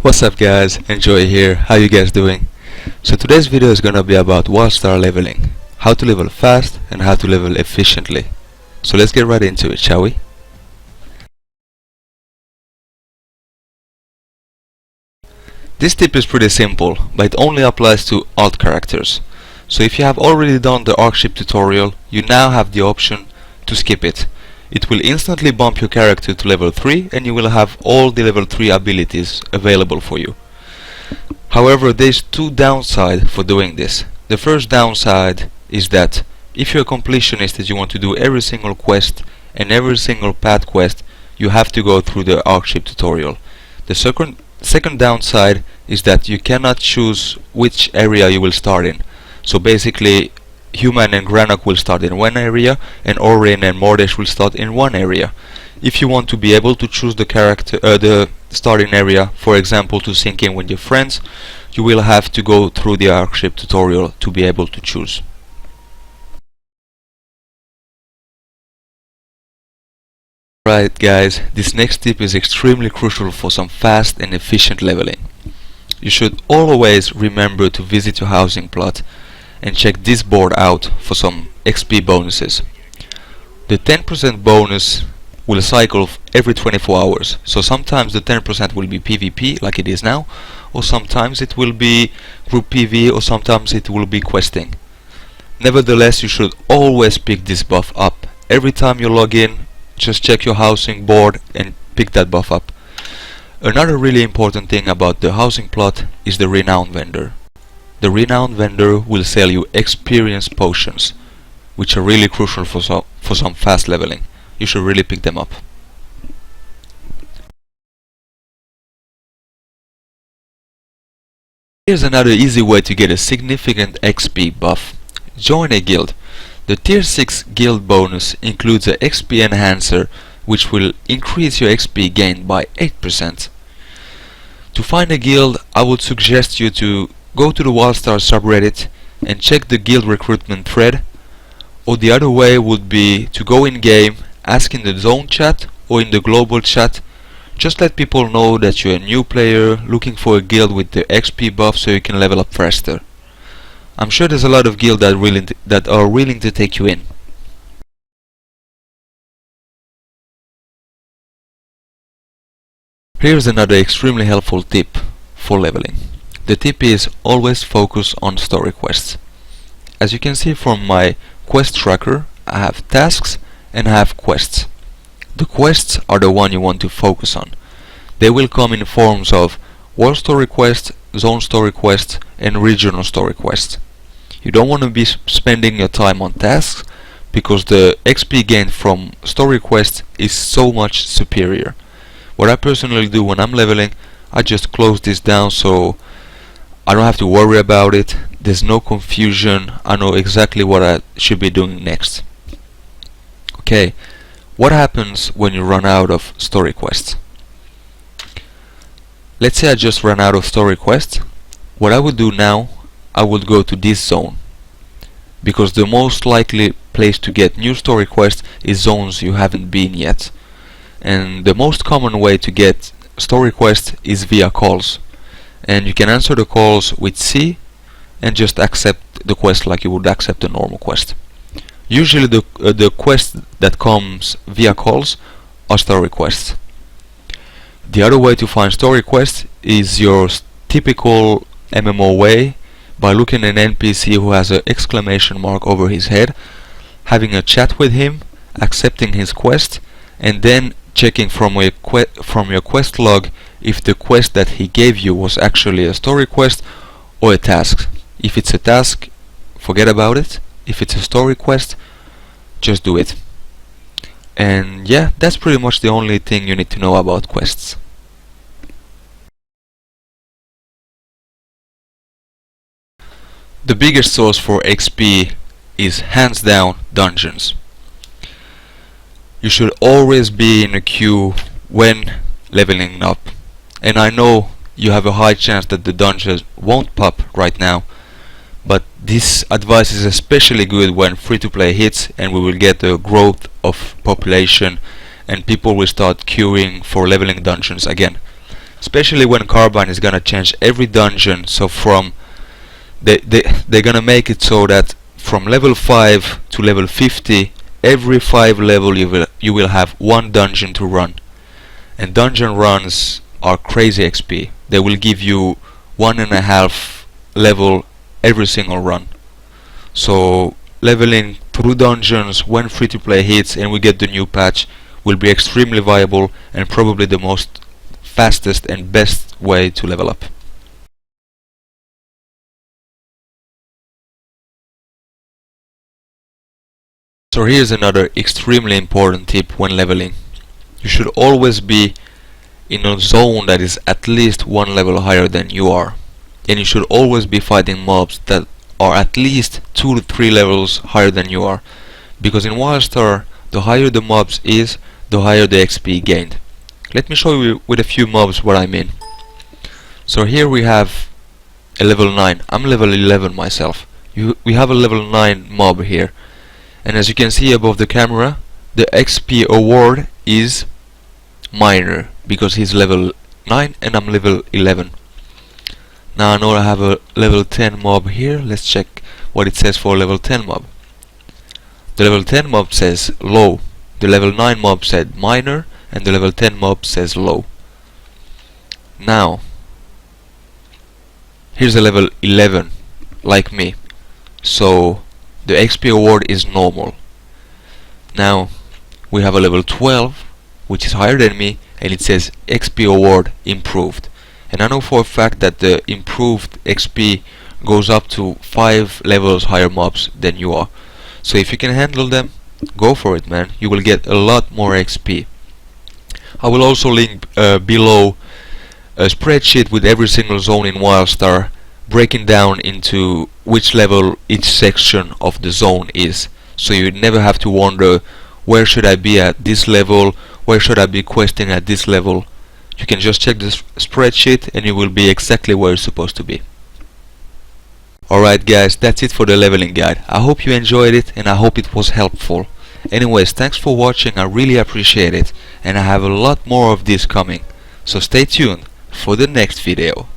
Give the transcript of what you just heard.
What's up guys, Enjoy here, how you guys doing? So today's video is gonna be about Wildstar leveling, how to level fast and how to level efficiently. So let's get right into it, shall we? This tip is pretty simple, but it only applies to alt characters. So if you have already done the Archship tutorial, you now have the option to skip it. It will instantly bump your character to level 3 and you will have all the level 3 abilities available for you. However, there's two downsides for doing this. The first downside is that if you're a completionist and you want to do every single quest and every single path quest, you have to go through the Archship tutorial. The second downside is that you cannot choose which area you will start in. So basically, Human and Granok will start in one area and Orin and Mordesh will start in one area. If you want to be able to choose the starting area, for example to sync in with your friends, you will have to go through the Archship tutorial to be able to choose. Right guys, this next tip is extremely crucial for some fast and efficient leveling. You should always remember to visit your housing plot and check this board out for some XP bonuses. The 10% bonus will cycle every 24 hours, so sometimes the 10% will be PvP like it is now, or sometimes it will be group PV, or sometimes it will be questing. Nevertheless, you should always pick this buff up. Every time you log in, just check your housing board and pick that buff up. Another really important thing about the housing plot is the renown vendor. The renown vendor will sell you experience potions, which are really crucial for some fast leveling. You should really pick them up. Here's another easy way to get a significant XP buff. Join a guild. The tier 6 guild bonus includes a XP enhancer which will increase your XP gain by 8%. To find a guild, I would suggest you to go to the Wildstar subreddit and check the guild recruitment thread, or the other way would be to go in game, ask in the zone chat or in the global chat. Just let people know that you're a new player looking for a guild with the XP buff so you can level up faster. I'm sure there's a lot of guilds that are willing to take you in. Here's another extremely helpful tip for leveling. The tip is always focus on story quests. As you can see from my quest tracker, I have tasks and I have quests. The quests are the one you want to focus on. They will come in forms of world story quests, zone story quests and regional story quests. You don't want to be spending your time on tasks because the XP gained from story quests is so much superior. What I personally do when I'm leveling, I just close this down so I don't have to worry about it. There's no confusion. I know exactly what I should be doing next. Okay, what happens when you run out of story quests? Let's say I just ran out of story quests. What I would do now, I would go to this zone, because the most likely place to get new story quests is zones you haven't been yet. And the most common way to get story quests is via calls. And you can answer the calls with C and just accept the quest like you would accept a normal quest. Usually the quest that comes via calls are story quests. The other way to find story quests is your typical MMO way, by looking at an NPC who has an exclamation mark over his head, having a chat with him, accepting his quest, and then checking from your quest log if the quest that he gave you was actually a story quest or a task. If it's a task, forget about it. If it's a story quest, just do it. And yeah, that's pretty much the only thing you need to know about quests. The biggest source for XP is hands down dungeons. You should always be in a queue when leveling up. And I know you have a high chance that the dungeons won't pop right now, but this advice is especially good when free-to-play hits and we will get a growth of population and people will start queuing for leveling dungeons again. especially when Carbine is gonna change every dungeon. So from they're gonna make it so that from level 5 to level 50, every 5 level you will have one dungeon to run, and dungeon runs are crazy XP. They will give you 1.5 level every single run. So leveling through dungeons when free-to-play hits and we get the new patch will be extremely viable and probably the most fastest and best way to level up. So here's another extremely important tip when leveling. You should always be in a zone that is at least one level higher than you are, and you should always be fighting mobs that are at least 2 to 3 levels higher than you are, because in Wildstar the higher the mobs is, the higher the XP gained. Let me show you with a few mobs what I mean. So here we have a level 9. I'm level 11 myself. We have a level 9 mob here, and as you can see above the camera, the XP award is minor because he's level 9 and I'm level 11. Now I know I have a level 10 mob here. Let's check what it says for level 10 mob. The level 10 mob says low, the level 9 mob said minor, and the level 10 mob says low. Now here's a level 11 like me, so the XP award is normal. Now we have a level 12 which is higher than me, and it says XP award improved, and I know for a fact that the improved XP goes up to 5 levels higher mobs than you are. So if you can handle them, go for it, man. You will get a lot more XP. I will also link below a spreadsheet with every single zone in Wildstar, breaking down into which level each section of the zone is, so you never have to wonder where should I be at this level, where should I be questing at this level. You can just check this spreadsheet and you will be exactly where you're supposed to be. Alright guys, that's it for the leveling guide. I hope you enjoyed it and I hope it was helpful. Anyways, thanks for watching, I really appreciate it, and I have a lot more of this coming. So stay tuned for the next video.